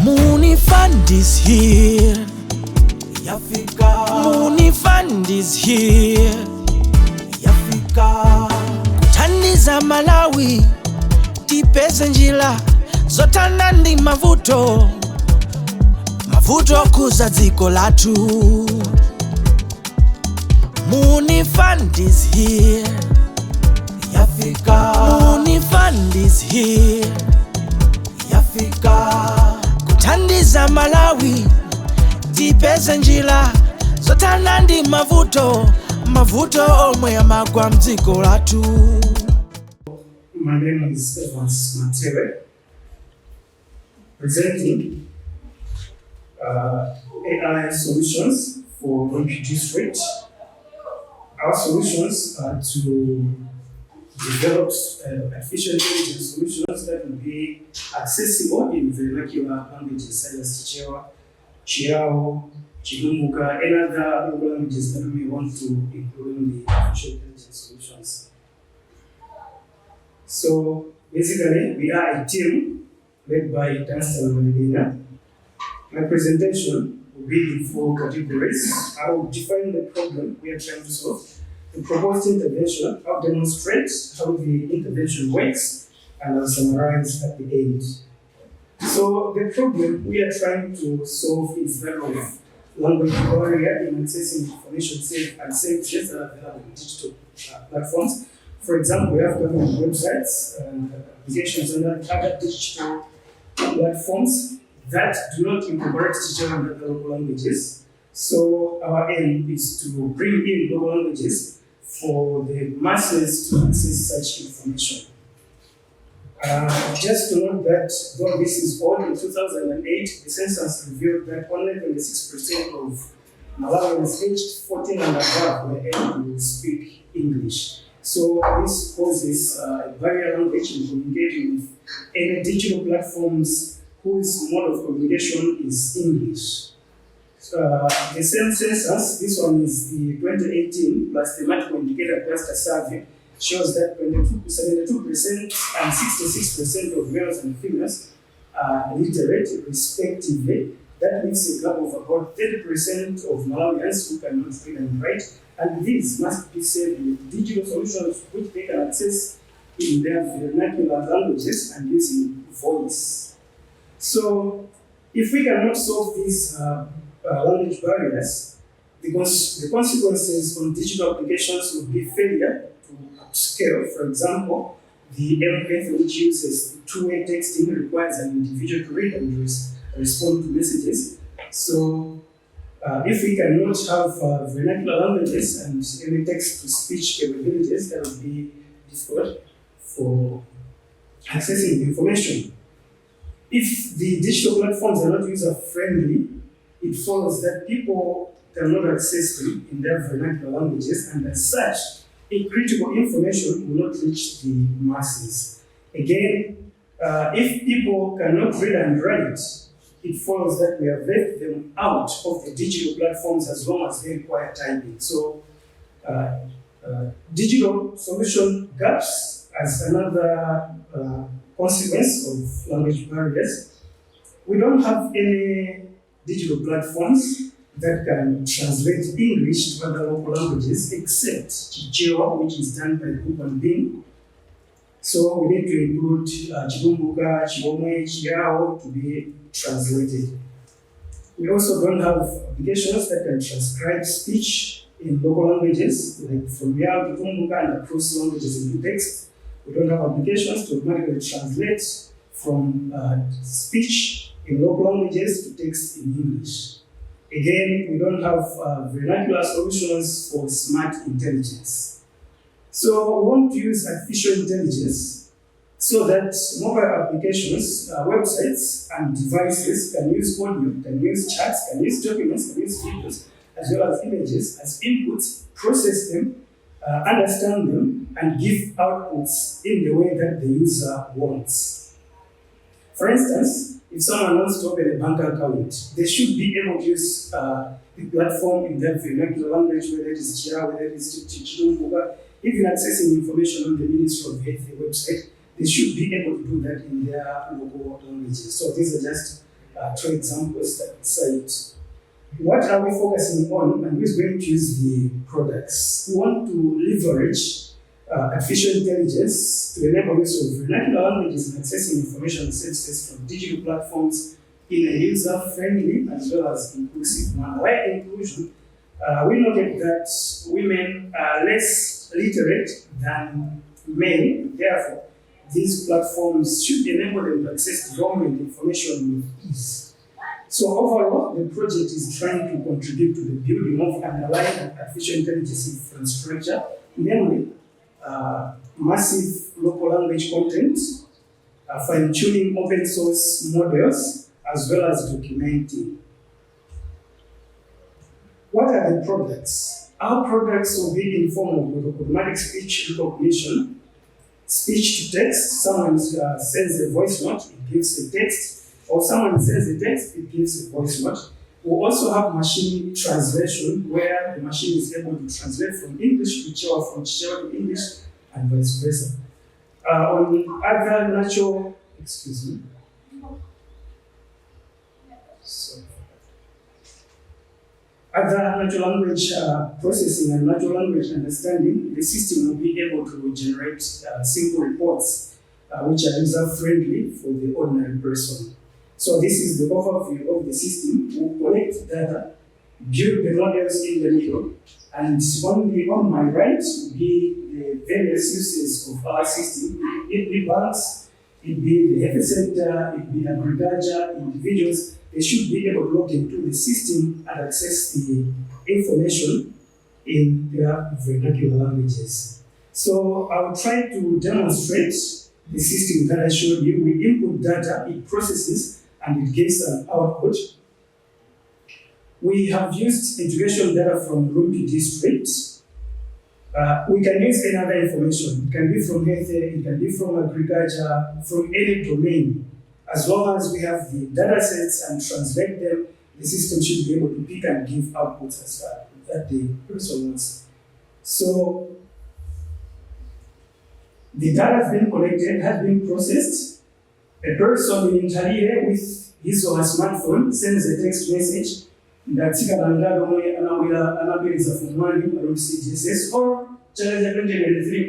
Muuni Fund is here. Yafika. Muuni Fund is here. Yafika. Kuthandiza Malawi tipeze njira zotana ndi mavuto kuza dziko lathu. Muuni Fund is here. Yafika. Muuni Fund is here. Yafika. Kuthandiza Malawi tipeze njira zotana ndi mavuto omwe yamagwa mdziko lathu. My name is Evans Matere, presenting AI solutions for reproduce rate. Our solutions are to develop artificial intelligence solutions that will be accessible in vernacular languages such as Chichewa, Chiao, Chilumbuka, and other local languages that we want to include in the artificial intelligence solutions. So basically, we are a team led by Dunstan Malina. My presentation will be in 4 categories. I will define the problem we are trying to solve, the proposed intervention, I'll demonstrate how the intervention works, and I'll summarize at the end. So the problem we are trying to solve is that of language barrier in accessing information safe and services that are available on digital platforms. For example, we have government websites and applications and other digital platforms that do not incorporate digital and other local languages. So our aim is to bring in local languages for the masses to access such information. Just to note that though this is old, in 2008, the census revealed that only 26% of Malawians aged 14 and above were able to speak English. So this poses a barrier language in communicating with any digital platforms whose mode of communication is English. The same census, this one is the 2018 plus the multiple indicator cluster survey, shows that 72% and 66% of males and females are literate respectively. That leaves a gap of about 30% of Malawians who cannot read and write, and these must be saved with digital solutions which they can access in their vernacular languages and using voice. So if we cannot solve these language barriers, the consequences on digital applications would be failure to upscale. For example, the method which uses two-way texting requires an individual to read and respond to messages. So if we cannot have vernacular languages and any text-to-speech capabilities, that would be difficult for accessing the information. If the digital platforms are not user-friendly, it follows that people cannot access them in their vernacular languages, and as such, critical information will not reach the masses. Again, if people cannot read and write, it follows that we have left them out of the digital platforms as long as they require typing. So, digital solution gaps as another consequence of language barriers. We don't have any digital platforms that can translate English to other local languages except Chichewa, which is done by human being. So we need to include Chilumbuka, Chibomwe, Chiao to be translated. We also don't have applications that can transcribe speech in local languages, like from Yao to Tumbuka and across languages into text. We don't have applications to automatically translate from speech in local languages to text in English. Again, we don't have vernacular solutions for smart intelligence. So we want to use artificial intelligence so that mobile applications, websites, and devices can use audio, can use charts, can use documents, can use videos, as well as images as inputs, process them, understand them, and give outputs in the way that the user wants. For instance, if someone wants to open a bank account, they should be able to use the platform in their vernacular language, whether it is Chia, whether it is Chidumbuga. Even accessing information on the Ministry of Health website, they should be able to do that in their local languages. So these are just two examples that we cite. What are we focusing on, and who's going to use the products? We want to leverage artificial intelligence to enable use of vernacular languages in accessing information services from digital platforms in a user-friendly as well as inclusive manner. Why inclusion? We noted that women are less literate than men, therefore, these platforms should enable them to access government information with ease. So overall, the project is trying to contribute to the building of underlying artificial intelligence infrastructure, namely massive local language content, fine-tuning open source models, as well as documenting. What are the products? Our products will be in form of automatic speech recognition, speech to text. Someone sends a voice note, it gives a text, or someone sends a text, it gives a voice note. We also have machine translation, where the machine is able to translate from English to Chichewa, from Chichewa to English, and vice versa. On other natural, other natural language processing and natural language understanding, the system will be able to generate simple reports which are user-friendly for the ordinary person. So this is the overview of the system. We'll collect data, build the models in the middle, and on my right will be the various uses of our system. It be banks, it be the health center, it be agriculture, individuals. They should be able to log into the system and access the information in their vernacular languages. So I'll try to demonstrate the system that I showed you. We input data, it processes, and it gives an output. We have used education data from Rumpi district. We can use any other information. It can be from health, it can be from agriculture, from any domain. As long as we have the data sets and translate them, the system should be able to pick and give outputs as that the person wants. So the data has been collected, has been processed. A person in Italy with his or her smartphone sends a text message that anabiriza for money around CGSS or challenge 2023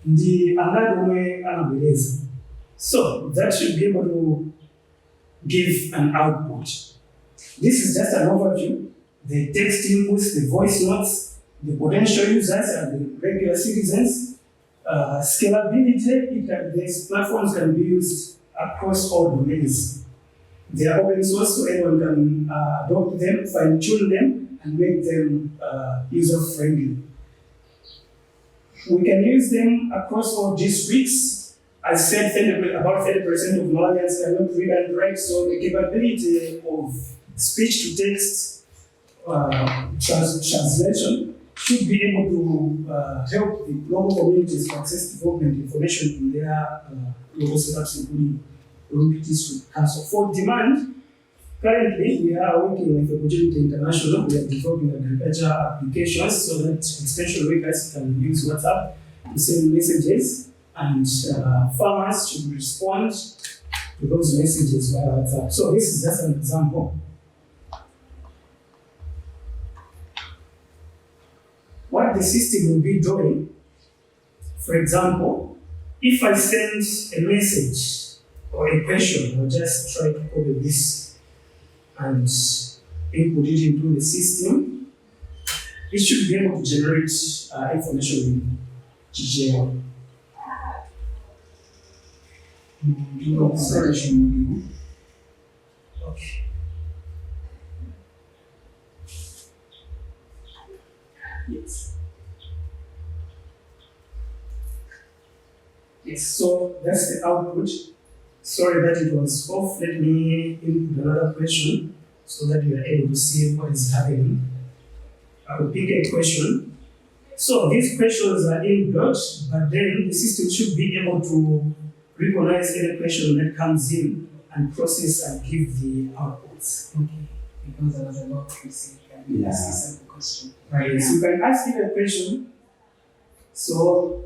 the anabiriza. So that should be able to give an output. This is just an overview. The text inputs, the voice notes, the potential users and the regular citizens. Scalability, these platforms can be used across all domains. They are open source, so anyone can adopt them, fine-tune them, and make them user-friendly. We can use them across all districts. I said about 30% of Malawians cannot read and write, so the capability of speech-to-text translation should be able to help the local communities to access development information in their local setups, including Rumpi District Council. For demand, currently we are working with Opportunity International. We are developing agriculture applications so that extension workers can use WhatsApp to send messages, and farmers should respond to those messages via WhatsApp. So this is just an example. What the system will be doing, for example, if I send a message or a question, I'll just try to copy this and input it into the system. It should be able to generate information in GGL. Okay. Yes. Yes, so that's the output. Sorry that it was off. Let me input another question so that you are able to see what is happening. I will pick a question. So these questions are inbuilt, but then the system should be able to recognize any question that comes in and process and give the outputs. Okay, because I was about to say, can you ask a simple question? Right, so you can ask it a question. So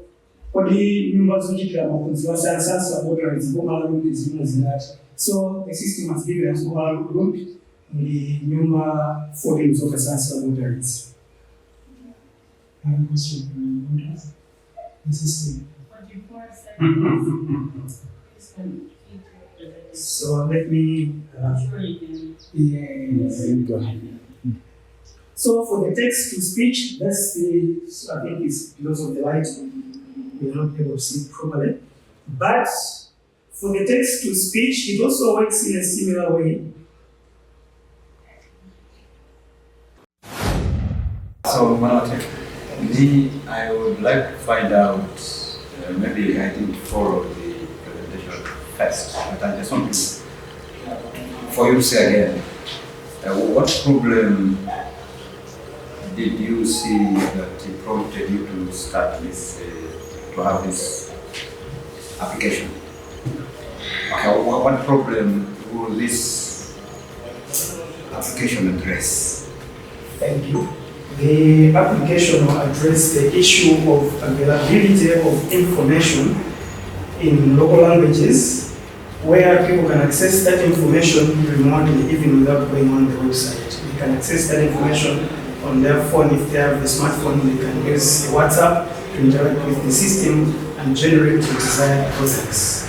kodi nyumba zochitira maphunziro asiyana laboratories Malawi zimwe zingati. So the system has given us Malawi the nyumba 14 of science laboratories. I have a question for you. The system. So let me. Go ahead. So for the text to speech, that's the. I think it's because of the light, we are not able to see it properly. But for the text to speech, it also works in a similar way. So, I would like to find out, maybe I didn't follow the presentation first, but I just want for you to say again, what problem did you see that prompted you to start this, to have this application? Okay, what problem will this application address? Thank you. The application will address the issue of availability of information in local languages where people can access that information remotely even without going on the website. They can access that information on their phone. If they have a smartphone, they can use WhatsApp to interact with the system and generate the desired products.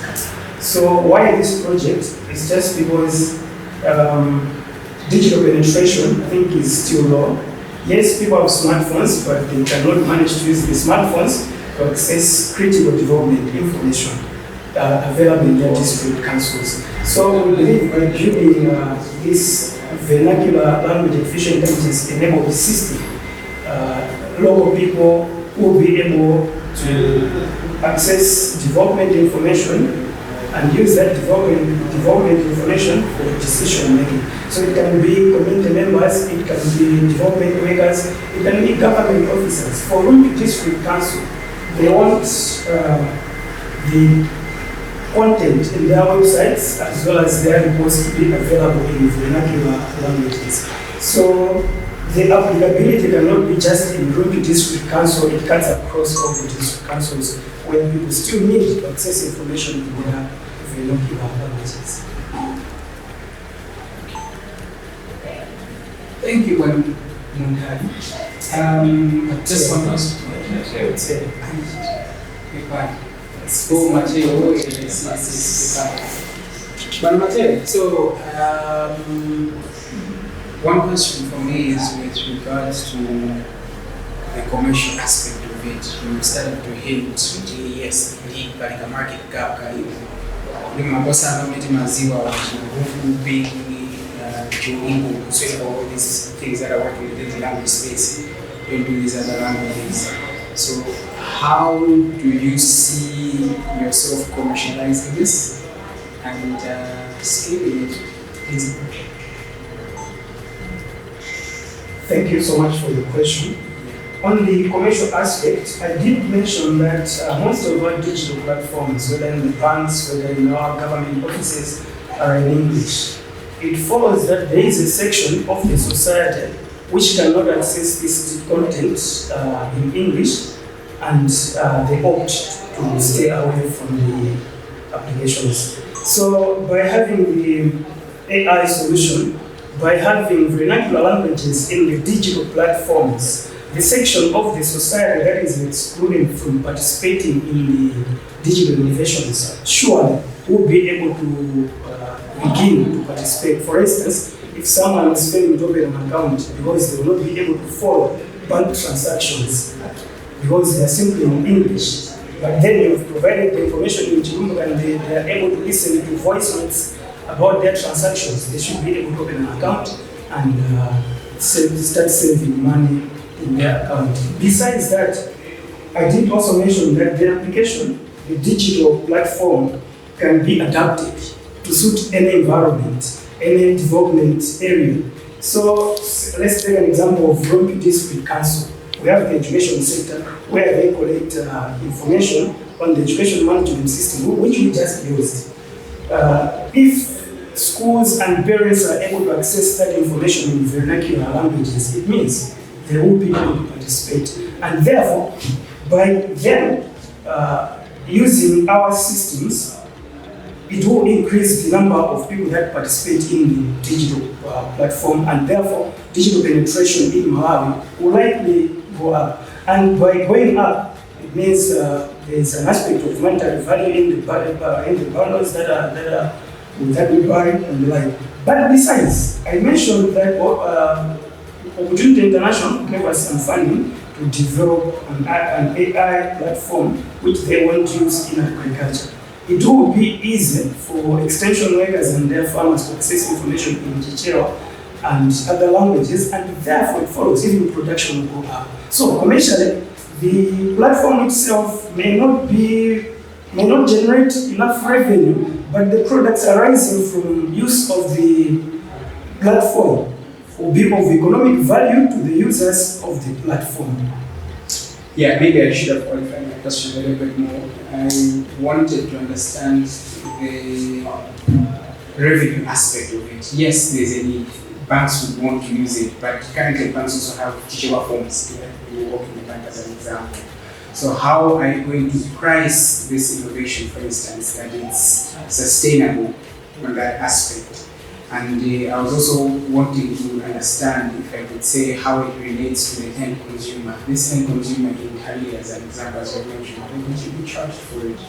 So why this project? It's just because digital penetration, I think, is still low. Yes, people have smartphones, but they cannot manage to use the smartphones to access critical development information available in their district councils. So we believe by building this vernacular language artificial intelligence enabled system, local people will be able to access development information and use that development information for decision making. So it can be community members, it can be development workers, it can be government officers. For Muuni District Council, they want the content in their websites as well as their reports to be available in vernacular languages. So the applicability cannot be just in Muuni District Council, it cuts across all the district councils where people still need to access information in their vernacular languages. Thank you, Muuni. Just one question. So Mateo, so one question for me is with regards to the commercial aspect of it. You started to hint, yes, indeed, but the market gap, makosa anameti maziwa nguvu being Juingu, so all these things that are working within the language space, don't do these other languages. So how do you see yourself commercializing this and scaling it? Thank you so much for the question. On the commercial aspect, I did mention that most of our digital platforms, whether in the banks, whether in our government offices, are in English. It follows that there is a section of the society which cannot access this content in English, and they opt to stay away from the applications. So by having the AI solution, by having vernacular languages in the digital platforms, the section of the society that is excluded from participating in the digital innovations surely will be able to begin to participate. For instance, if someone is failing to open an account because they will not be able to follow bank transactions because they are simply in English, but then you have provided the information in Chirungu and they are able to listen to voice notes about their transactions, they should be able to open an account and start saving money in their account. Besides that, I did also mention that the application, the digital platform, can be adapted to suit any environment, any development area. So let's take an example of Muuni District Council. We have the education sector where they collect information on the education management system, which we just used. If schools and parents are able to access that information in vernacular languages, it means they will be able to participate. And therefore, by them using our systems, it will increase the number of people that participate in the digital platform, and therefore digital penetration in Malawi will likely go up. And by going up, it means there's an aspect of monetary value in the bundles that we buy and the like. But besides, I mentioned that Opportunity International gave us some funding to develop an AI platform which they want to use in agriculture. It will be easy for extension workers and their farmers to access information in Chichewa and other languages, and therefore it follows even production will go up. So commercially, the platform itself may not generate enough revenue, but the products arising from use of the platform will be of economic value to the users of the platform. Yeah, maybe I should have qualified my question a little bit more. I wanted to understand the revenue aspect of it. Yes, there's a need. Banks would want to use it, but currently banks also have teachable forms. You work in the bank as an example. So how are you going to price this innovation, for instance, that it's sustainable on that aspect? And I was also wanting to understand, if I could say, how it relates to the end consumer. This end consumer in Kali, as an example, as you mentioned, are going to be charged for it?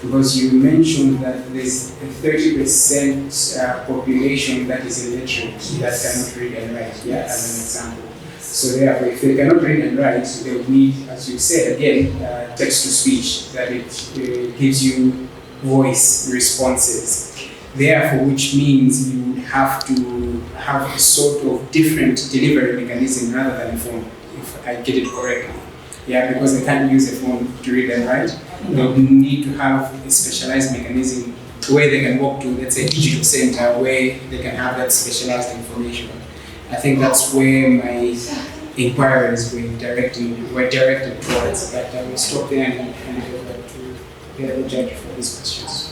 Because you mentioned that there's a 30% population that is illiterate, that cannot read and write, yeah, as an example. So therefore, if they cannot read and write, they would need, as you said again, text-to-speech, that it gives you voice responses. Therefore, which means you would have to have a sort of different delivery mechanism rather than a phone, if I get it correctly. Yeah, because they can't use a phone to read and write. They would need to have a specialized mechanism where they can walk to, let's say, a digital center where they can have that specialized information. I think that's where my inquiries were directed towards. But I will stop there and hand it over to the other judge for these questions.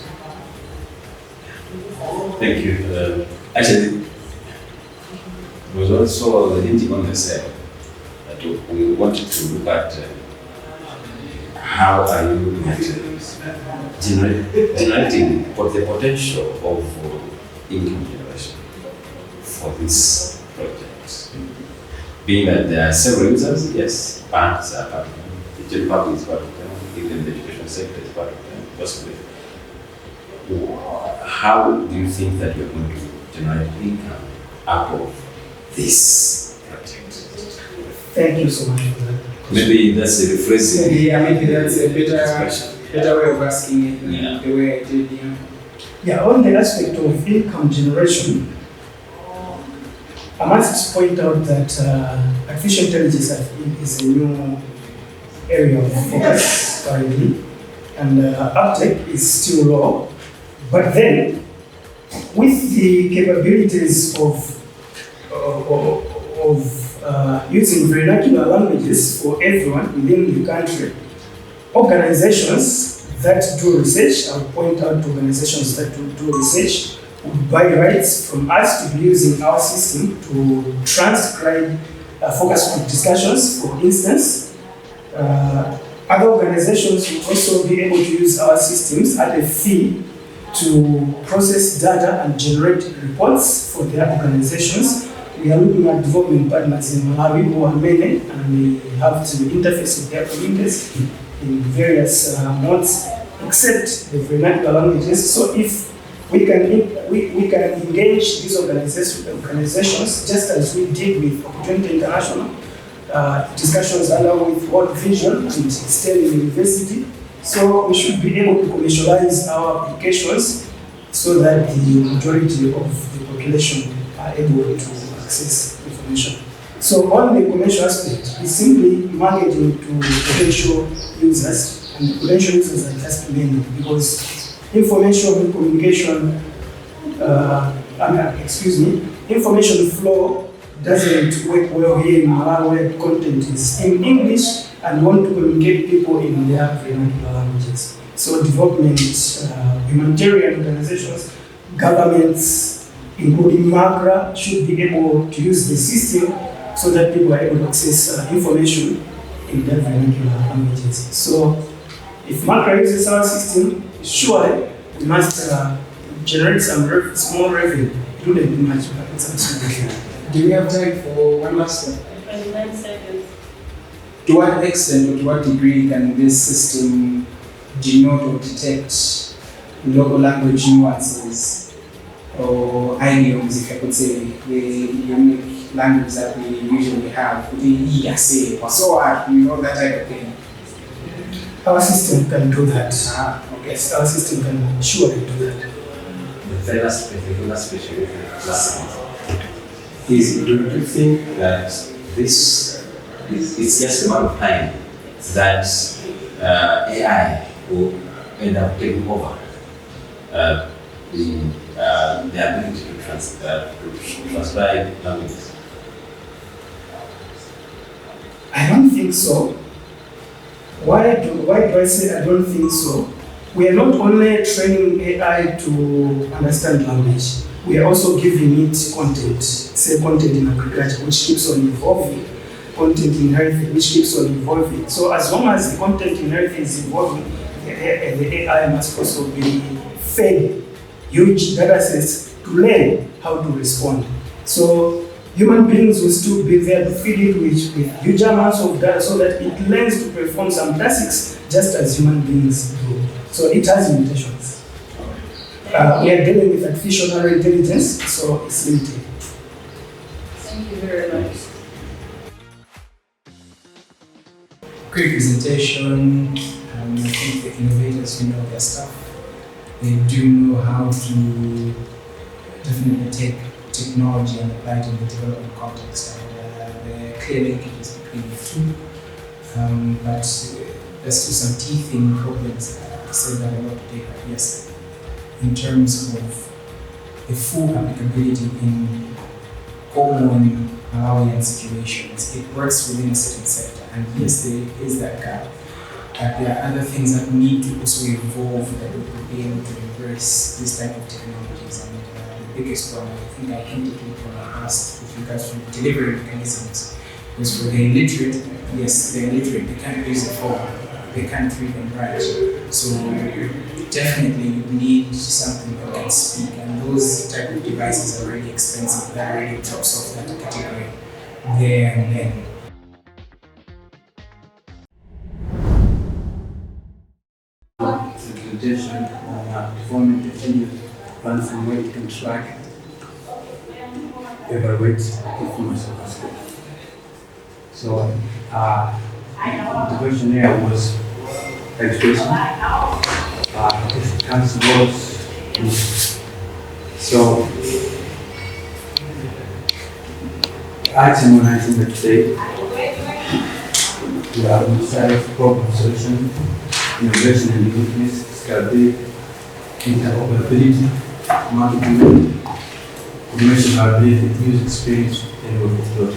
Thank you. Actually, it was also hinting on the same that we wanted to look at how are you looking at generating the potential of income generation for this project. Being that there are several users, yes, banks are part of them, the general public is part of them, even the education sector is part of them, possibly. How do you think that you're going to generate income out of this project? Thank you so much for that. Maybe that's a rephrasing. Yeah, maybe that's a better way of asking it than the way I did. Yeah. Yeah, on the aspect of income generation, I must point out that artificial intelligence is a new area of focus currently, and uptake is still low. But then, with the capabilities of using vernacular languages for everyone within the country, organizations that do research, I'll point out to organizations that do research, would buy rights from us to be using our system to transcribe focus group discussions, for instance. Other organizations will also be able to use our systems at a fee to process data and generate reports for their organizations. We are looking at development partners in Malawi who are many, and we have to interface with their communities in various modes, except the vernacular languages. So if we can engage these organizations just as we did with Opportunity International, discussions along with World Vision and Sterling University. So we should be able to commercialize our applications so that the majority of the population are able to access information. So on the commercial aspect, it's simply marketing to potential users, and the potential users are just many, because information communication, information flow doesn't work well here in Malawi, where content is in English and want to communicate people in their vernacular languages. So development, humanitarian organizations, governments, including MAGRA, should be able to use the system so that people are able to access information in their vernacular languages. So If Macra uses our system, surely we must generate some small revenue. It wouldn't be much, but it's absolutely. Do we have time for one last one? 29 seconds. To what extent or to what degree can this system denote or detect local language nuances or idioms, if I could say, the unique language that we usually have, the ESA or so on, that type of thing? Our system can do that. Okay. Yes, our system can surely do that. The last question is, do you think that this is just a matter of time that AI will end up taking over the ability to transcribe languages? I don't think so. Why do I say I don't think so? We are not only training AI to understand language, we are also giving it content, say content in agriculture, which keeps on evolving, content in health, which keeps on evolving. So as long as the content in health is evolving, the AI must also be fed huge data sets to learn how to respond. So human beings will still be there to feed it with huge amounts of data so that it learns to perform some tasks just as human beings do. So it has limitations. We are dealing with artificial intelligence, so it's limited. Thank you very much. Great presentation. I think the innovators know their stuff. They do know how to definitely take technology and apply it in the development context, and there are clear linkages between the two. But there's still some teething problems. I said that a lot today, but yes, in terms of the full applicability in common Malawian situations, it works within a certain sector, and yes, there is that gap. But there are other things that need to also evolve that will be able to embrace this type of technologies. And the biggest one, I think I hinted to when I asked with regards to delivery mechanisms, was for the illiterate. Yes, they're illiterate, they can't use the phone, they can't read and write. So definitely you need something that can speak, and those type of devices are really expensive. That really drops off that category there and then. Presentation performing the video platform where you can track, evaluate performance of the school. So the question here was education. It comes towards so item 19 today. We have decided problem solution, innovation and uniqueness, scalability, interoperability, marketability, commercial ability, user experience, and workflow.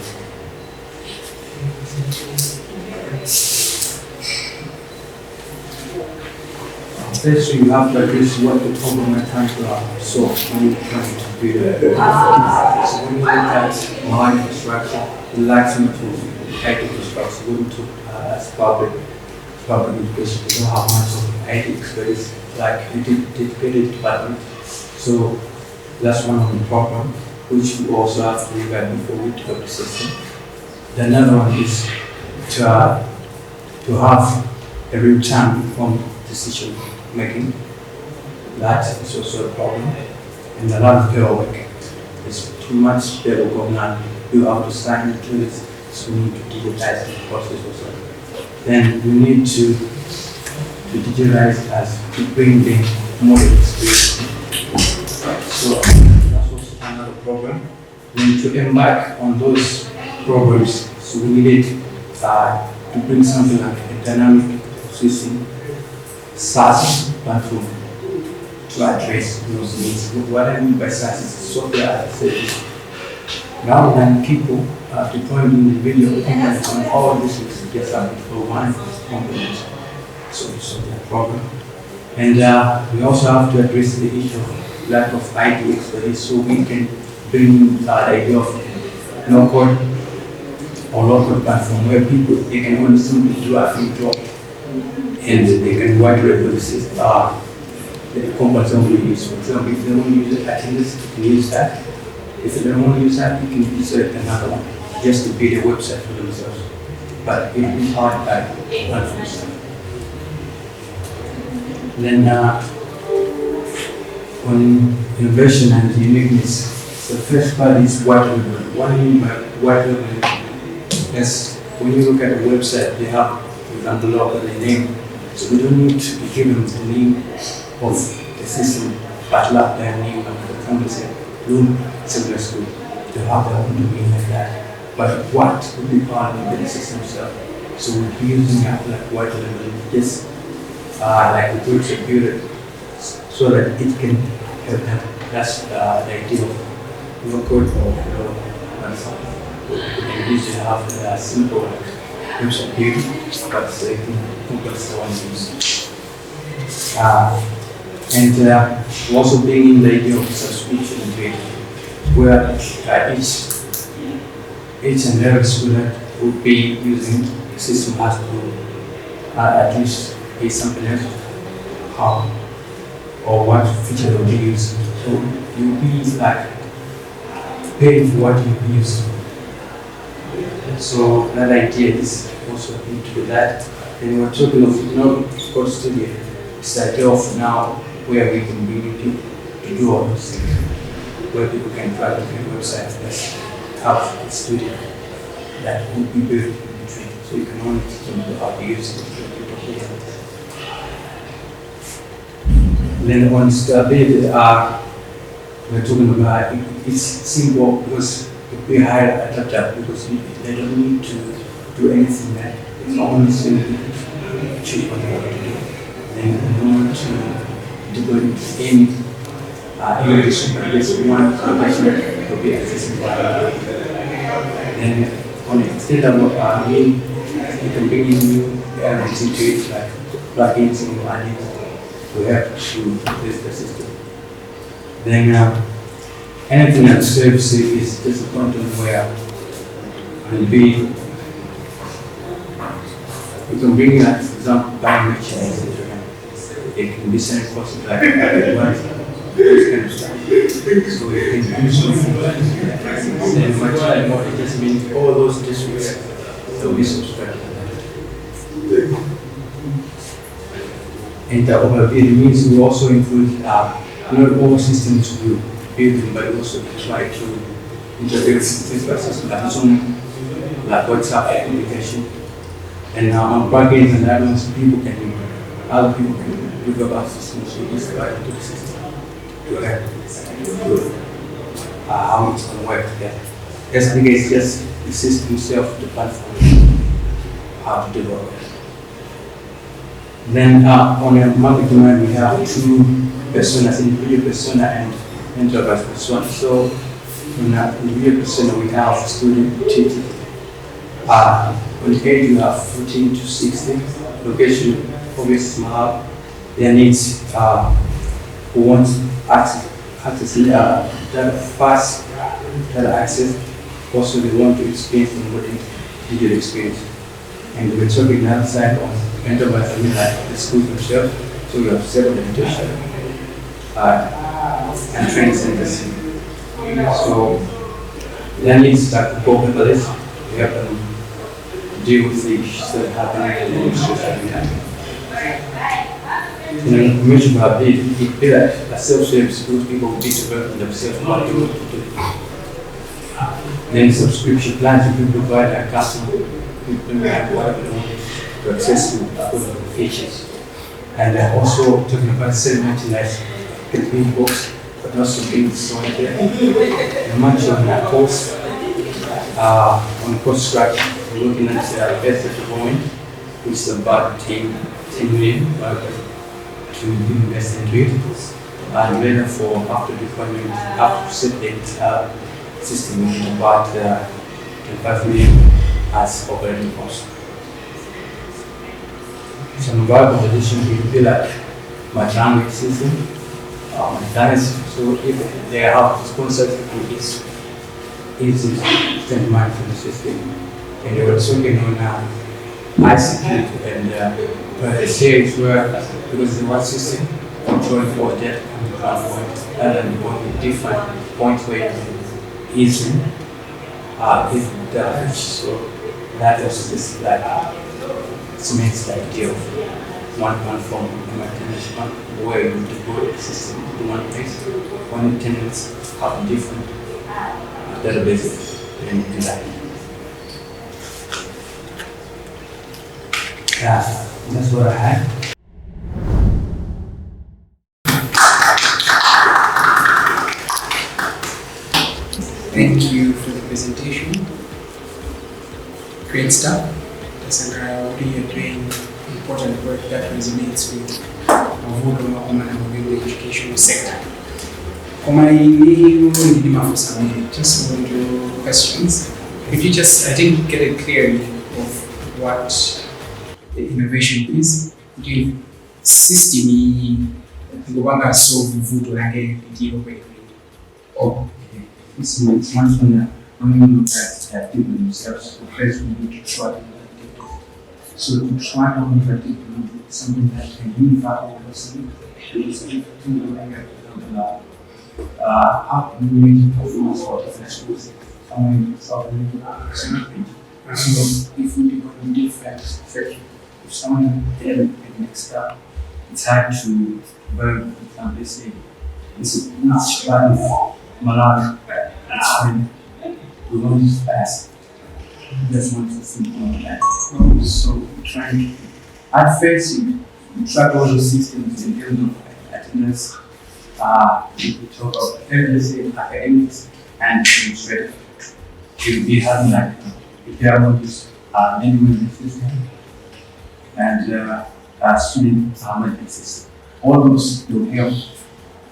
First, you have to address what the problem at hand solve when you're trying to build a So when you look at Malawi infrastructure, the lack of IT infrastructure, going to public education, they don't have much of IT expertise, like a dedicated department. So that's one of the problems, which we also have to look at before we develop the system. The another one is to have a real-time informed decision making. That is also a problem. And a lot of paperwork. It's too much paper going on. You have to sign into it, so we need to digitize the process also. Then we need to digitalize as to bring the model experience. So that's also another problem. We need to embark on those programs. So we needed to bring something like a dynamic system, SaaS platform to address those needs. What I mean by SaaS is software as a service. Rather than people deploying individual components on all these things, just have for one component. So that problem. And we also have to address the issue of lack of IT expertise, so we can bring the idea of no-code or local platform where people they can only simply do a few jobs and they can white label the system. The companies only use. For example, if they want to use attendance, you can use that. If they don't want to use that, you can use another one just to build a website for themselves. But it is hard at platforms. Then on innovation and uniqueness, the first part is white label. What I mean by white label is when you look at a website, they have, for example, logo, the name. So we don't need to be given the name of the system, but like their name, like for example, say Bloom Secondary School. They have their own domain like that. But what would be part of the system itself? So we'll be using like white label, just like the tools are built so that it can help them. That's the idea of no code or no website. We usually have a simple website build, but they can complex the one use. And we also bring in the idea of subscription build, where each and every student would be using the system has to at least pay something else or what feature they'll be using. So you'll be like paying for what you use. So that idea is also into that. And we're talking of code studio. It's the idea of now where we can bring people to do all those things, where people can try to build websites that have a studio that would be built in between. So you can only teach them how to use it. Then on stability, we're talking about it's simple because it be higher adapter because they don't need to do anything that it's only simply choose what they want to do. Then in order to go into any English, there's one application will be accessible. Then on instead of you can bring in new elements into it like plugins and add-ins to help to replace the system. Then anything that serves it is just a content where you can bring in, for example, biometrics, etc. It can be sent across like advice, this kind of stuff. So you can use something like that. Then much like more, it just means all those districts will be subscribed. And it means we also include not all systems to build them, but also try to integrate things like systems like Zoom, like WhatsApp application. And on plugins and add-ons, other people can develop systems to use into the system to help how it's going to work together. SDK is just the system itself, the platform, how to develop it. Then on a market demand, we have two personas, individual persona and enterprise persona. So in the individual persona, we have student, teacher. On the age, you have 14 to 16. Location, obviously, their needs who want access fast data access. Also, they want to experience the modern digital experience. And we're talking the other side on enterprise, like the school themselves. So we have several education and training centers. So their needs that go over this, we have them deal with the issues that happen in the social media. In an information about it be like a self-service because people will be developing themselves what they want to do. Then subscription plans, you can provide a customer whatever they want to access to features. And also talking about segmenting like can be books, but also being so there. And much on that course, on course structure, we're looking at the best of the point, which is about 10 million to invest into it. And later for after deployment, after setting system about 25 million as operating cost. So mobile competition will be like my language system, my dynasty. So if they have sponsors, it's easy to spend money for the system. And they were talking on ICT and But here is where, because the one system, controlling for that and the platform, and then one different point where you easily if the so that is just like it makes the idea of one form of maintenance, one way you deploy the system to one place. When the tenants have different databases in that. Yeah, that's what I had. Thank you for the presentation. Great stuff. Cassandra, you're doing important work that resonates with within the educational sector. For my name, just one two questions. Could you just, I think, get a clarity of what the innovation is? The system Gobanga solve vuto lake ndio kweli. Oh, It's one thing that when you look at people themselves, the first we need to try to do. So to try to innovate something that can unify all of us, is to how can we make performance for different schools? So if we do different section, if someone did an extra, it's hard to learn from this thing. It's each part of Malawi, it's when we want it fast. That's one thing on that. So trying at first you track all the systems in terms of attendance, we talk about everything, academics and administrative. If we have like if there are modules management system and student management system. All those will help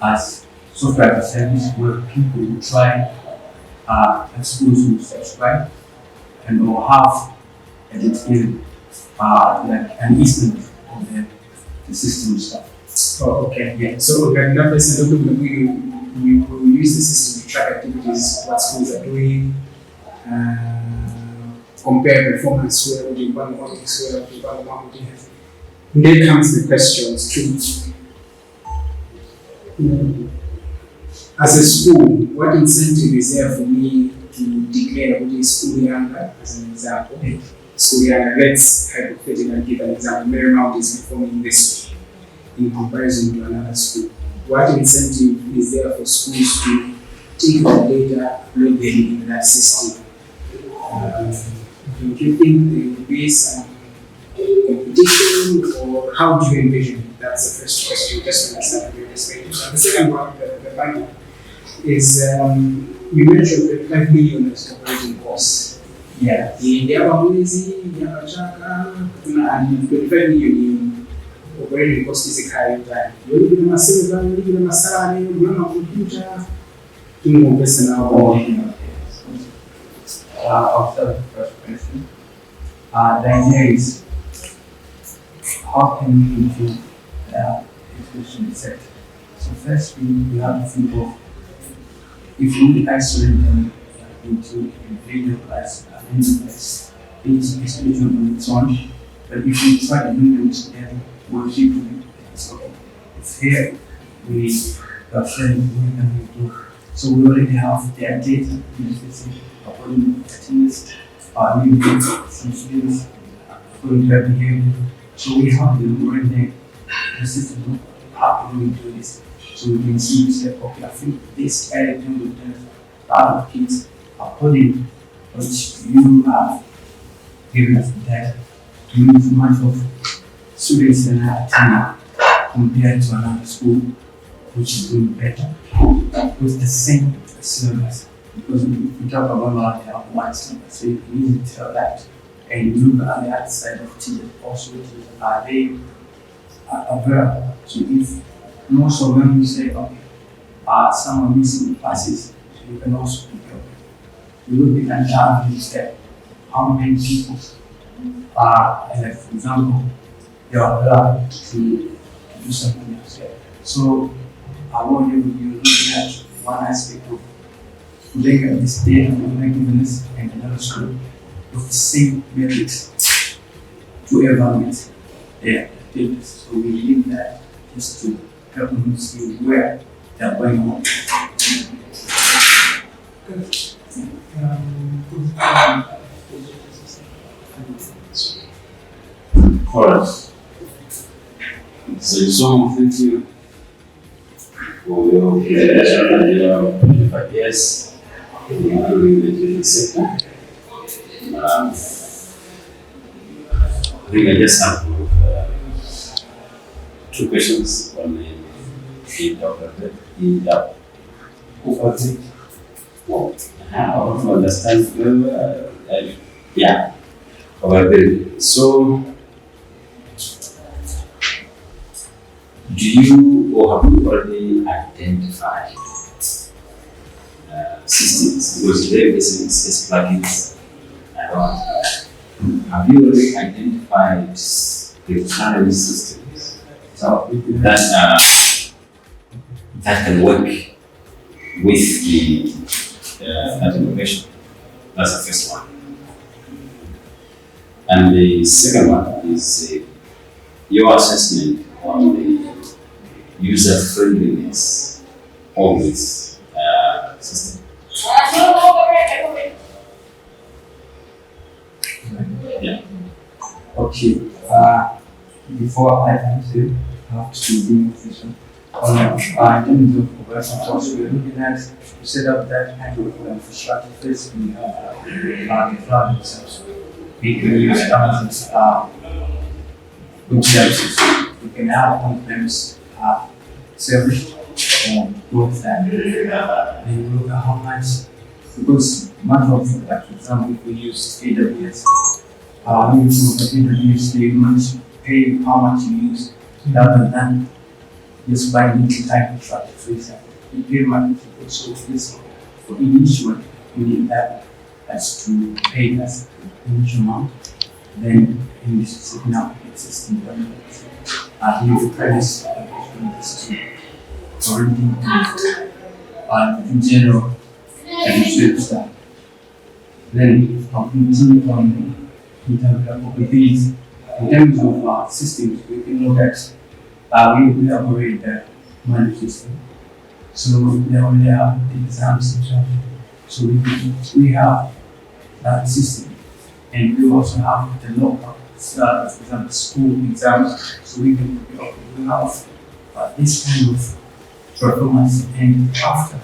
as software as a service where people will try schools will subscribe and or have a detailed like an estimate of the system stuff. oh, okay. Yeah. So we will use the system to track activities, what schools are doing, compare performance where we want where we want to have. Then comes the questions too. As a school, what incentive is there for me to declare what is school younger, as an example? School younger, let's hypothetically give an example. Marymount is performing this in comparison to another school. What incentive is there for schools to take the data, upload them in that system? Do you think there will be some competition, or how do you envision it? That's the first question, just to understand the perspective. The second one, the final, is you mentioned the 5 million as operating costs. Yeah. The Abamuzi, the Abachaka, and 25 million operating cost is a high time. You live in a silver, you live in a salary, you run a computer, you know, person now. After the first question, the idea is how can we improve the education sector? So first we have to think of if we isolate them into individual class and class, each institution on its own, but if we try to bring them together, more people, it's okay. It's here we are sharing what can we do. So we already have their data in the system according to attendance, new data, some students according to their behavior. So we have them already the system. How can we do this? So we can see, say, okay, I think this area can be done. A lot of kids according to which you have given us the data to use much of students that are attending compared to another school which is doing better with the same syllabus. Because we talk about Malawi, they have one syllabus, so you can easily tell that. And you look at the other side of teachers, also are they available? So if most of them say, okay, some are missing classes, so you can also pick up. You look at the average step, how many people are, like for example, they are allowed to do something else. So I want you to look at one aspect of looking at this data of effectiveness and another school with the same metrics to evaluate. Yeah. activities. So we need that just to help them see where they're going on. Alright. So thank you for your presentation and your 25 years in the education sector. I think I just have two questions on the in-depth overview. Well, how to understand overview. So, do you or have you already identified systems? Because there is plugins around. Have you already identified the current systems that can work with the that innovation? That's the first one. And the second one is your assessment on the user friendliness of this system. Yeah. Okay. Before I answer, I have to be efficient. In terms of open source, we're looking at to set up that kind of infrastructure. First, we have the cloud themselves. We can use thousands web services. We can have on-premise service and both that. Then we look at how much, because matter of like, for example, if we use AWS, they must pay how much you use rather than just buying into time contract. For example, you pay money for so this for initial you need that as to pay that initial amount. Then in this setting up existing benefits, you premise this to already in general administrative staff. Then I'll continue on in terms of capabilities. In terms of systems, we can look at we operate the money system. So we only have the exams in charge. So we have that system. And we also have the local, for example, school exams. So we have this kind of performance. And after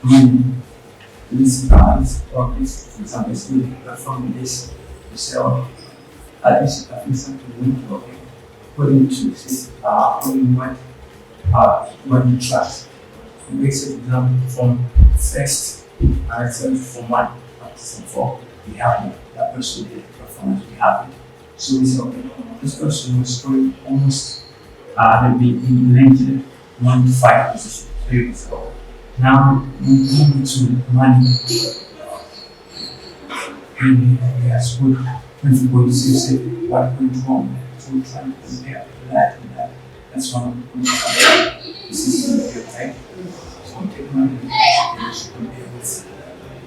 when this prize or this, for example, student perform this, we say, at least something we need to work according to according what you trust. We make an example from first from 1 up to 4. We have that person did performance, we have it. So we say, okay, this person was scoring almost maybe in 1 to 5 position. So you can say, oh, now we come to money. And yes, good. When you go to see what went wrong, so we try to compare that and that. That's one of the points the system here, right? So take money and also compare with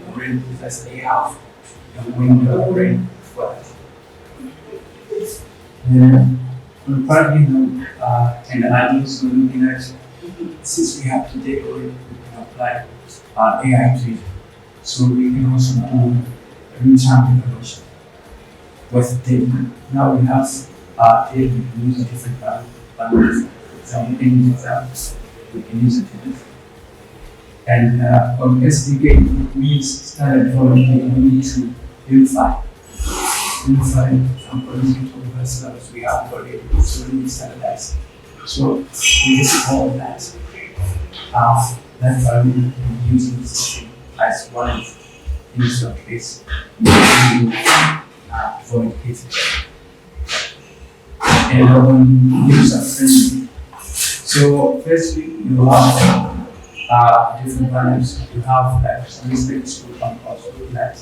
the brain because they have a window brain for that. Then on part and the ideas we're looking at, since we have today already, we can apply AI to it. So we can also do real-time evaluation with data. Now we have data, we can use a different values. For example, in examples, we can use it different. And on SDK, it means standard development, we need to unify some political vessels we have already, so we need to standardize. So we just call that. That's why we're using the system as one of initial case. For cases. And user friendly. So firstly, you have different values. You have like holistic school campus, like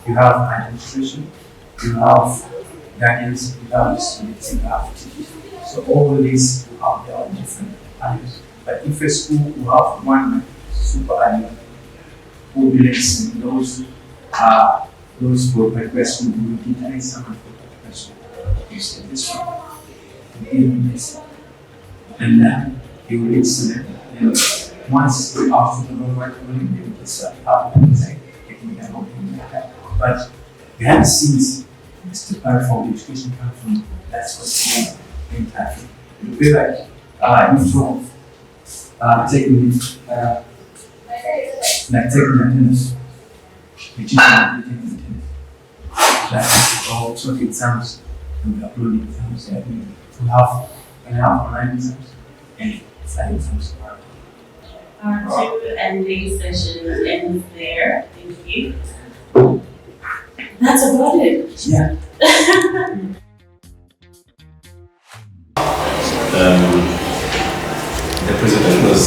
you have administration, you have guidance, you have students, you have teachers. So all of these you have their own different values. But if a school will have one super value who will listen those for requests will be detailed some of the requests. You say this one. and then you will select. And once you ask the right one, you will decide how to say if you can open that. But behind the scenes, it's the platform, the education platform, that's what's going to happen. It will be like, instead of taking attendance, we just want to take attendance. That's all sort of exams, and we upload exams, and we have online exams and side exams. Our 2 ending session ends there. Thank you. That's about it. Yeah. The presentation was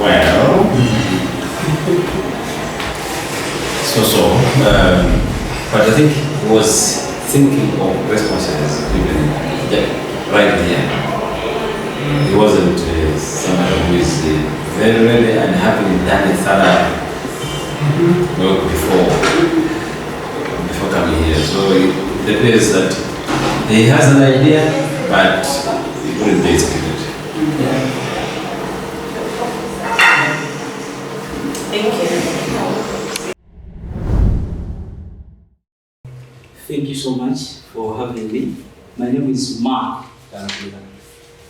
well, but I think he was thinking of responses even right here. He wasn't somebody who is very ready and having done a thorough work before coming here. So it appears that he has an idea, but he couldn't be executed. Thank you. Thank you so much for having me. My name is Mark,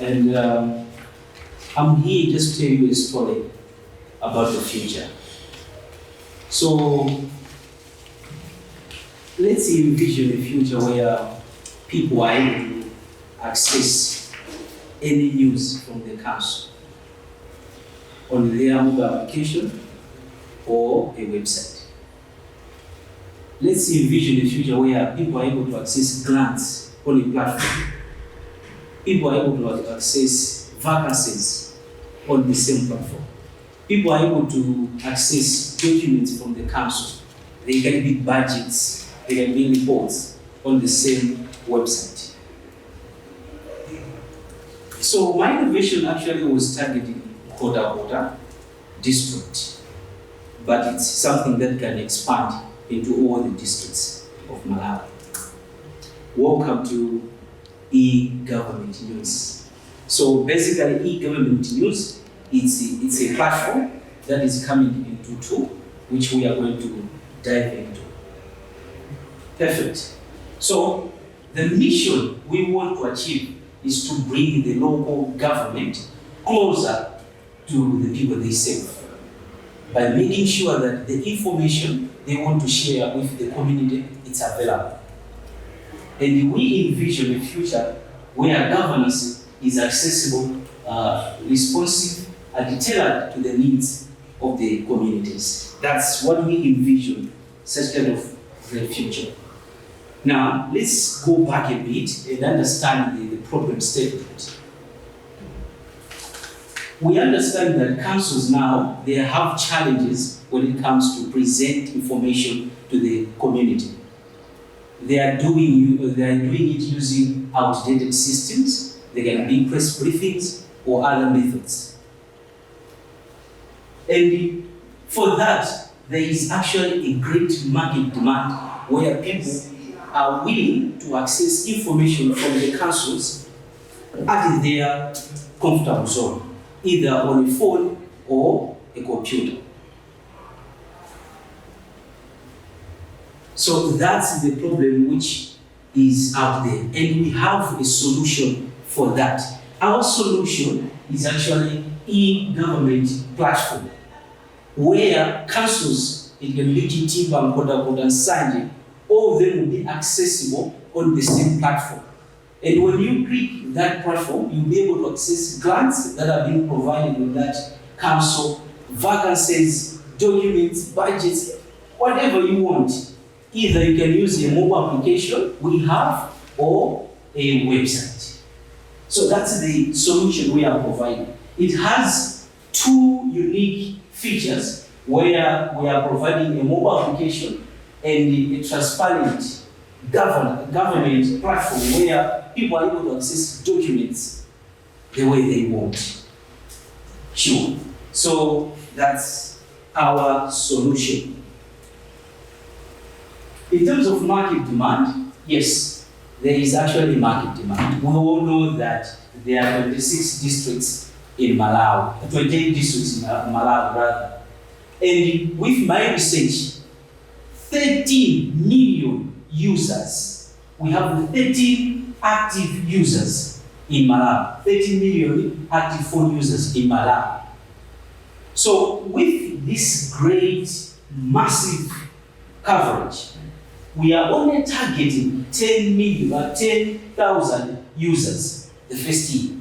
and I'm here just to tell you a story about the future. So let's envision a future where people are able to access any news from the council on their mobile application or a website. Let's envision a future where people are able to access grants on a platform. People are able to access vacancies on the same platform. People are able to access documents from the council. They can be budgets, they can be reports on the same website. So my innovation actually was targeting Kota district, but it's something that can expand into all the districts of Malawi. Welcome to e-government news. So basically, e-government news, it's a platform that is coming into tool, which we are going to dive into. Perfect. So the mission we want to achieve is to bring the local government closer to the people they serve by making sure that the information they want to share with the community is available. And we envision a future where governance is accessible, responsive, and tailored to the needs of the communities. That's what we envision, such kind of the future. Now, let's go back a bit and understand the problem statement. We understand that councils now, they have challenges when it comes to present information to the community. They are doing it using outdated systems. They can be press briefings or other methods. And for that, there is actually a great market demand where people are willing to access information from the councils at their comfortable zone, either on a phone or a computer. So that's the problem which is out there, and we have a solution for that. Our solution is actually e-government platform, where councils, it can be Timba, Nkoda, and Sanje, all of them will be accessible on the same platform. And when you click that platform, you'll be able to access grants that are being provided with that council, vacancies, documents, budgets, whatever you want. Either you can use a mobile application we have or a website. So that's the solution we are providing. It has two unique features where we are providing a mobile application and a transparent government platform where people are able to access documents the way they want. Sure. So that's our solution. In terms of market demand, yes, there is actually market demand. We all know that there are 26 districts in Malawi, 28 districts in Malawi rather. And with my research, 13 million users. We have 13 active users in Malawi, 13 million active phone users in Malawi. So with this great, massive coverage, we are only targeting 10,000 users the first year.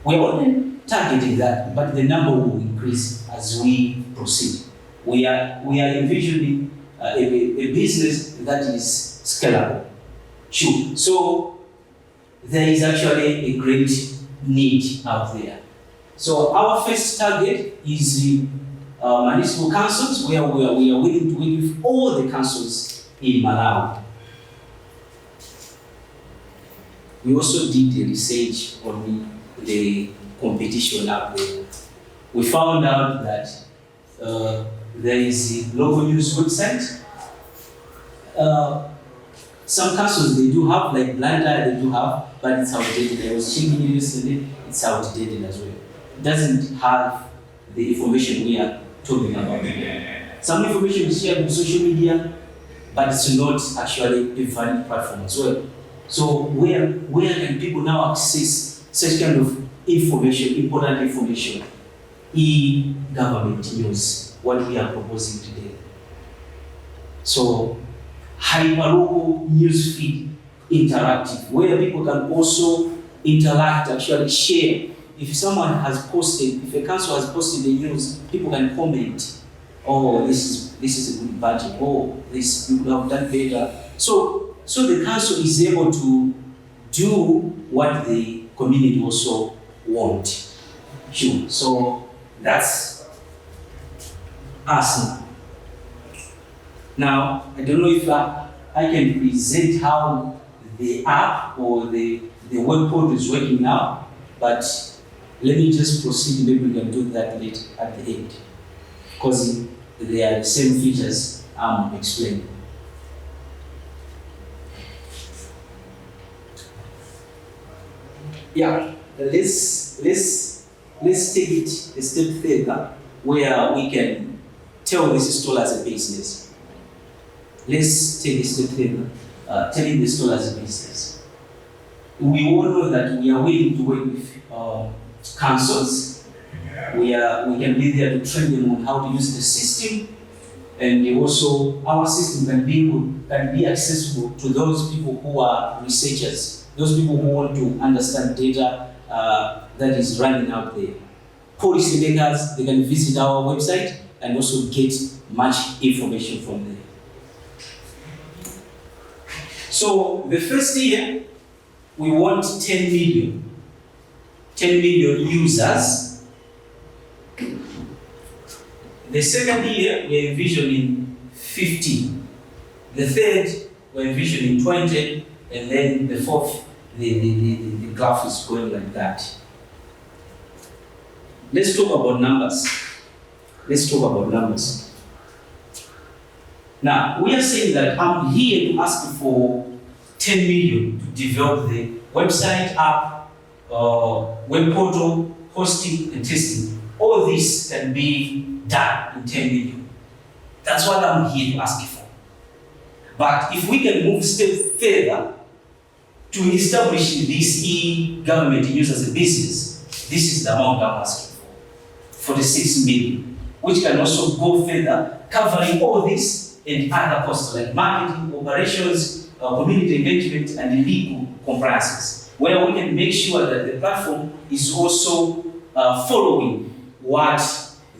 We are only targeting that, but the number will increase as we proceed. We are envisioning a business that is scalable. Sure. So there is actually a great need out there. So our first target is municipal councils, where we are willing to work with all the councils in Malawi. We also did the research on the competition out there. We found out that there is a local news website. Some councils they do have, like Blanda, they do have, but it's outdated. I was checking it yesterday, it's outdated as well. It doesn't have the information we are talking about. Some information is shared on social media, but it's not actually a valid platform as well. So where can people now access such kind of information, important information? E-government news, what we are proposing today. So hyperlocal news feed interactive, where people can also interact, actually share. If someone has posted, if a council has posted the news, people can comment. Oh, this is a good budget. Oh, this you could have done better. So the council is able to do what the community also want. Sure. So that's us now. Now, I don't know if I can present how the app or the web portal is working now, but let me just proceed. Maybe we can do that later at the end, because they are the same features I'm explaining. Yeah, let's take it a step further, where we can tell this story as a business. Let's take a step further, telling the story as a business. We all know that we are willing to work with councils. We can be there to train them on how to use the system, and also our system can be accessible to those people who are researchers, those people who want to understand data that is running out there. Policy makers, they can visit our website and also get much information from there. So the first year, we want 10 million users. The second year, we're envisioning 50. The third, we're envisioning 20. And then the fourth, the graph is going like that. Let's talk about numbers. Now, we are saying that I'm here to ask for 10 million to develop the website, app, web portal, hosting, and testing. All this can be done in 10 million. That's what I'm here to ask for. But if we can move a step further to establish this e-government use as a business, this is the amount I'm asking for the 6 million, which can also go further, covering all this and other costs like marketing, operations, community engagement, and legal compliances, where we can make sure that the platform is also following what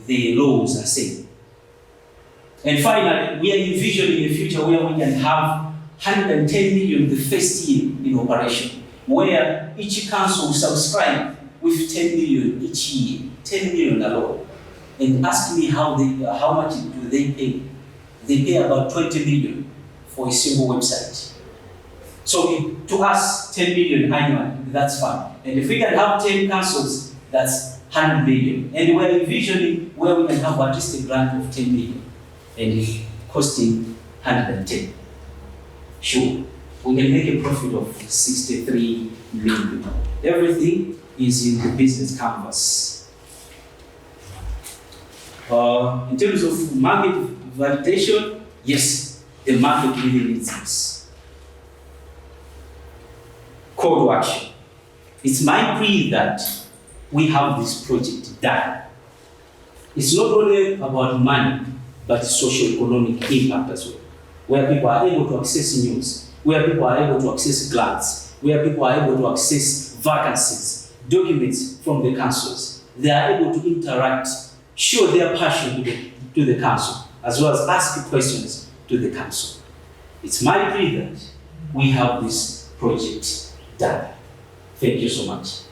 the laws are saying. And finally, we are envisioning a future where we can have 110 million the first year in operation, where each council will subscribe with 10 million each year, 10 million alone. And ask me how much do they pay? They pay about 20 million for a single website. So to us, 10 million annually, that's fine. And if we can have 10 councils, that's 100 million. And we're envisioning where we can have at least a grant of 10 million and costing 110. Sure. we can make a profit of 63 million. Everything is in the business canvas. In terms of market validation, yes, the market really needs this. Call to action. It's my plea that we have this project done. It's not only about money, but socio-economic impact as well, where people are able to access news, where people are able to access grants, where people are able to access vacancies, documents from the councils. They are able to interact, show their passion to the council, as well as ask questions to the council. It's my plea that we have this project done. Thank you so much.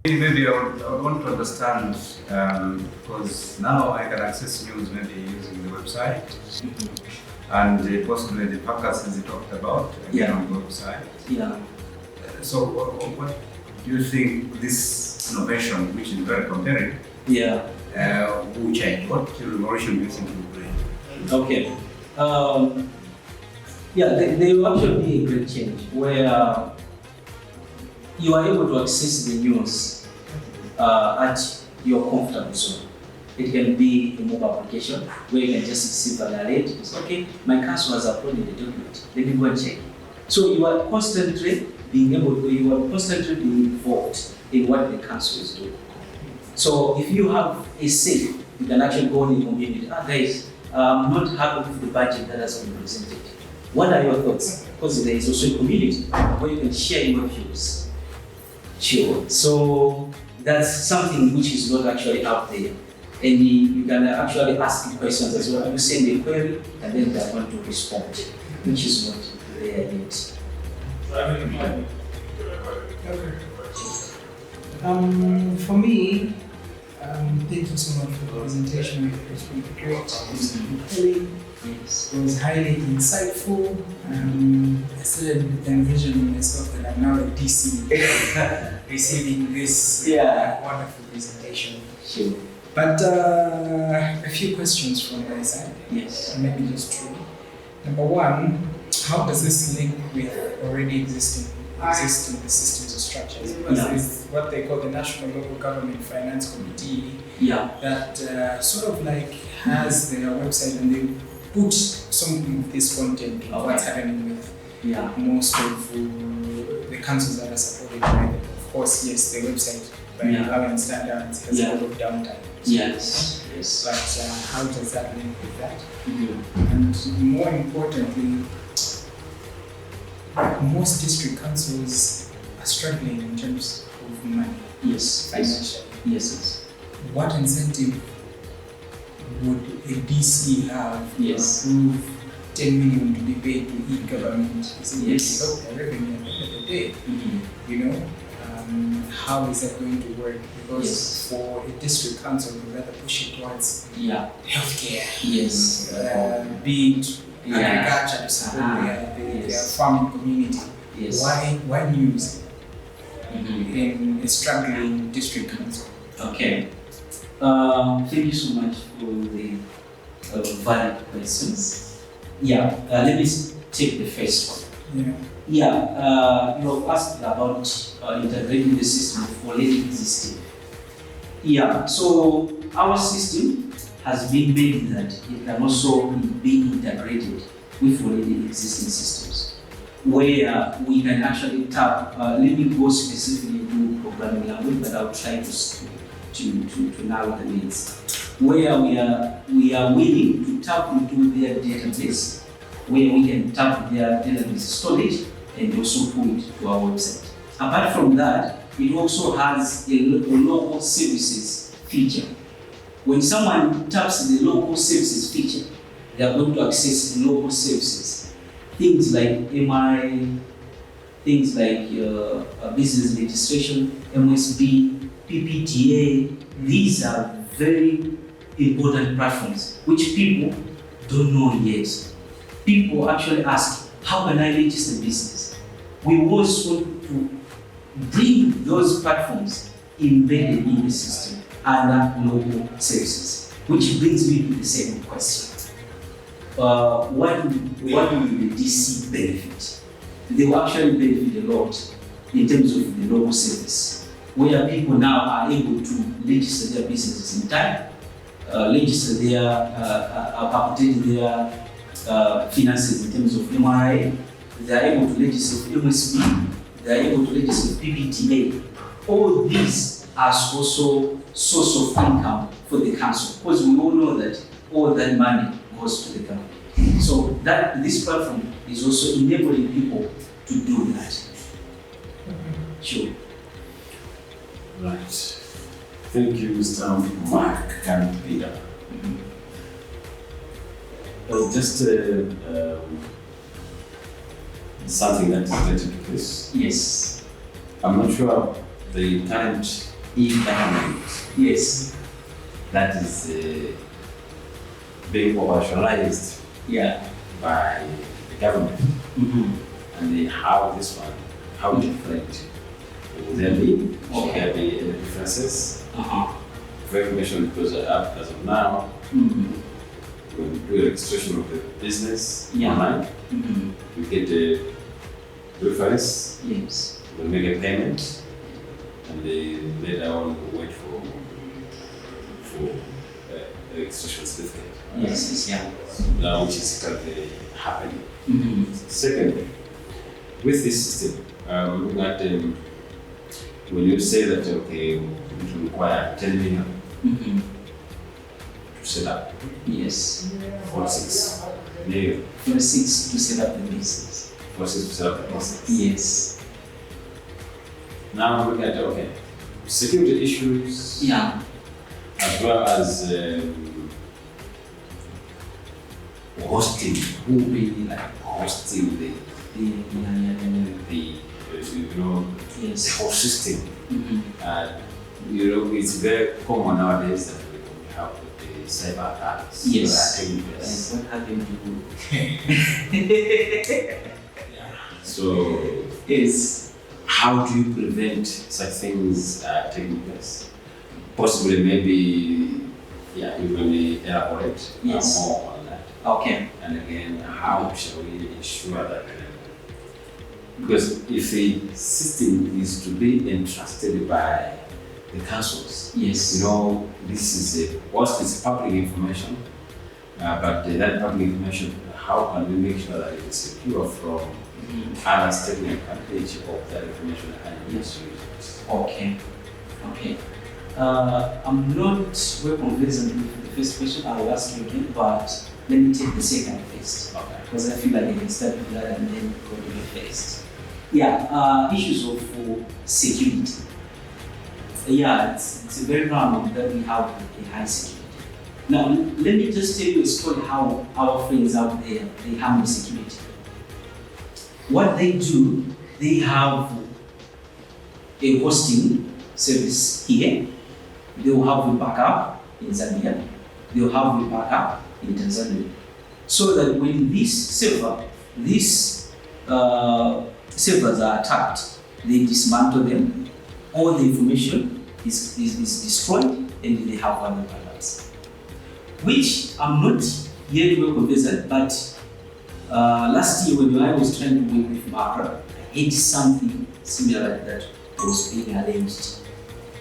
Maybe I would want to understand, because now I can access news maybe using the website, and possibly the vacancies you talked about again on the website. Yeah. So what do you think this innovation, which is very compelling, will change? What revolution do you think it will bring? Okay. There will actually be a great change where you are able to access the news at your comfortable zone. It can be a mobile application where you can just receive an alert. It's okay, my council has uploaded the document. Let me go and check. So you are constantly being involved in what the council is doing. So if you have a say, you can actually go in the community. Guys, I'm not happy with the budget that has been presented. What are your thoughts? Because there is also a community where you can share your views. Sure. So that's something which is not actually out there. And you can actually ask questions as well. You send a query and then they are going to respond, which is not there yet. For me, thank you so much for the presentation. It was really great. It was compelling. It was highly insightful. I started envisioning myself that I'm now a DC receiving this wonderful presentation. Sure. But a few questions from my side. Yes. Maybe just two. Number one, how does this link with already existing systems or structures? Because there's what they call the National Local Government Finance Committee that sort of like has their website and they put some of this content of what's happening with most of the councils that are supported by them. Of course, yes, the website by Malawi standards has a lot of downtime. Yes. But how does that link with that? Mm-hmm. And more importantly, most district councils are struggling in terms of money. Yes. Financially. Yes. What incentive would a DC have to approve 10 million to be paid to e-government? Is it help their revenue at the end of the day? Mm-hmm. You know, how is that going to work? Because for a district council, we rather push it towards healthcare. Yes. Be it agriculture to support their farming community. Yes. Why news in a struggling district council? Okay. Thank you so much for the valid questions. Let me take the first one. You have asked about integrating the system already existing. So our system has been made that it can also be integrated with already existing systems, where we can actually tap. Let me go specifically to programming language, but I'll try to narrow the needs. Where we are willing to tap into their database, where we can tap their database storage and also put it to our website. Apart from that, it also has a local services feature. When someone taps the local services feature, they are going to access local services. Things like MI, things like business registration, MSB, PPTA. These are very important platforms which people don't know yet. People actually ask, how can I register business? We also want to bring those platforms embedded in the system under local services, which brings me to the second question. what will the DC benefit? They will actually benefit a lot in terms of the local service, where people now are able to register their businesses in time, register their, update their finances in terms of MRA, they are able to register MSB, they are able to register PPTA. All these are also source of income for the council, because we all know that all that money goes to the government. So that this platform is also enabling people to do that. Sure. Right. Thank you, Mr. Mark and Peter. Just something that is related to this. Yes. I'm not sure the current e-government Yes. that is being operationalized by the government, and how this one, how different will there be? Will there be any differences? For information, because as of now, when we do registration of the business online, we get a reference, Yes. we make a payment, and they later on wait for a registration certificate. Yes. Now, which is currently happening. Second, with this system, looking at when you say that okay, it will require 10 million to set up. Yes. 46 million. 46 to set up the business. 46 to set up the business. Yes. Now I'm looking at okay, security issues. Yeah. As well as hosting. Who will be like hosting the Yes. the whole system. It's very common nowadays that we have the cyber attacks. Yes. That are taking place. What happened to So Yes. how do you prevent such things taking place? Possibly, maybe, you can elaborate Yes. more on that. Okay. And again, how shall we ensure that? Because if the system is to be entrusted by the councils, Yes. this is whilst it's public information, but that public information, how can we make sure that it is secure from others taking advantage of that information and misuse it? Okay. I'm not well conversant with the first question. I will ask you again, but let me take the second first. Okay. Because I feel like I can start with that and then go to the first. Issues of security. It's very common that we have a high security. Now, let me just tell you a story how our friends out there, they handle security. What they do, they have a hosting service here. They will have a backup in Zambia. They will have a backup in Tanzania. So that when these servers are attacked, they dismantle them, all the information is destroyed, and they have other backups. Which I'm not yet well conversant, but last year when I was trying to work with Makra, I had something similar like that was being arranged.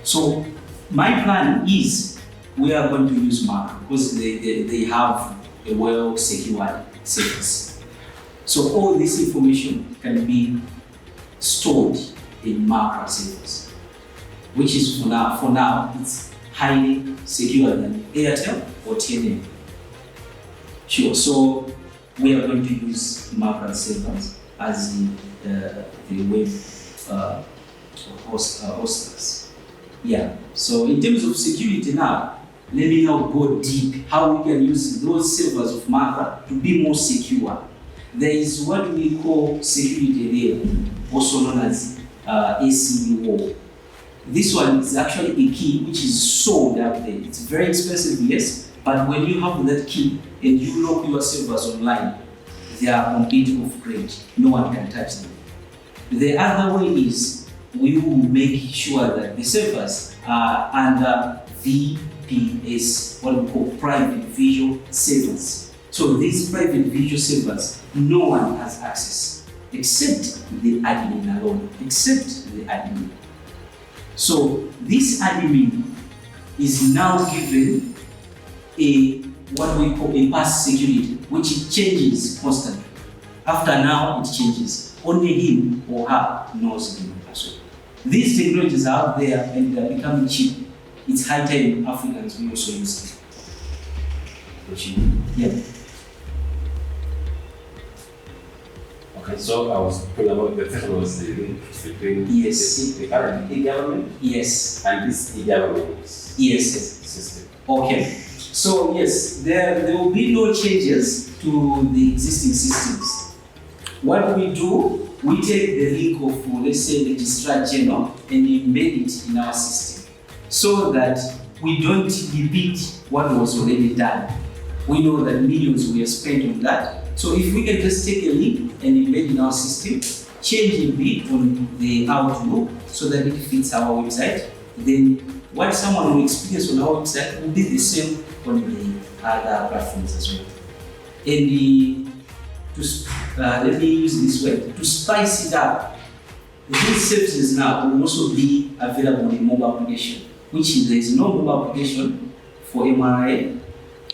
So my plan is we are going to use Makra because they have a well-secured service. So all this information can be stored in Makra servers, which is for now it's highly secure than Airtel or TNM. Sure. So we are going to use Makra servers as the web hosters. So in terms of security now, let me now go deep how we can use those servers of Makra to be more secure. There is what we call security layer, also known as ACD wall. This one is actually a key which is sold out there. It's very expensive, yes, but when you have that key and you lock your servers online, they are unbeatable grade. No one can touch them. The other way is we will make sure that the servers are under VPS, what we call private visual servers. So these private visual servers, no one has access except the admin alone, except the admin. So this admin is now given a what we call a pass security, which it changes constantly. After now, it changes. Only him or her knows the password. These technologies are out there and they are becoming cheap. It's high time Africans will also use them. Yeah. Okay, so I was talking about the technology between Yes. the current e-government Yes. and this e-government Yes. system. Okay. So yes, there will be no changes to the existing systems. What we do, we take the link of, let's say, the Registrar General and embed it in our system so that we don't repeat what was already done. We know that millions were spent on that. So if we can just take a link and embed in our system, change a bit on the outlook so that it fits our website, then what someone will experience on our website will be the same on the other platforms as well. And let me use this word, to spice it up, these services now will also be available on a mobile application, which there is no mobile application for MRA,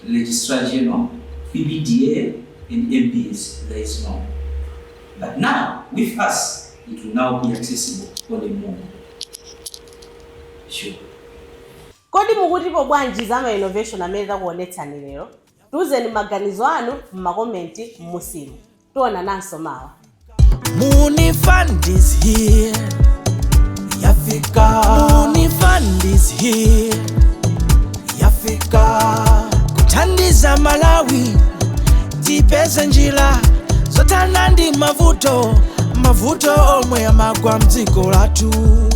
Registrar General, PBDA, and MBS. There is no. But now, with us, it will now be accessible on a mobile. Sure. Kodi mukutipo bwanji zama innovation ameza kuonetsani lero? Tuzeni maganizo anu mmakomenti mmusimu. Tuona nanso mawa. Muuni Fund is here. Yafika. Muuni Fund is here. Yafika. Kuthandiza Malawi. Tipeze njira. Zotana ndi mavuto omwe amagwa mdziko lathu.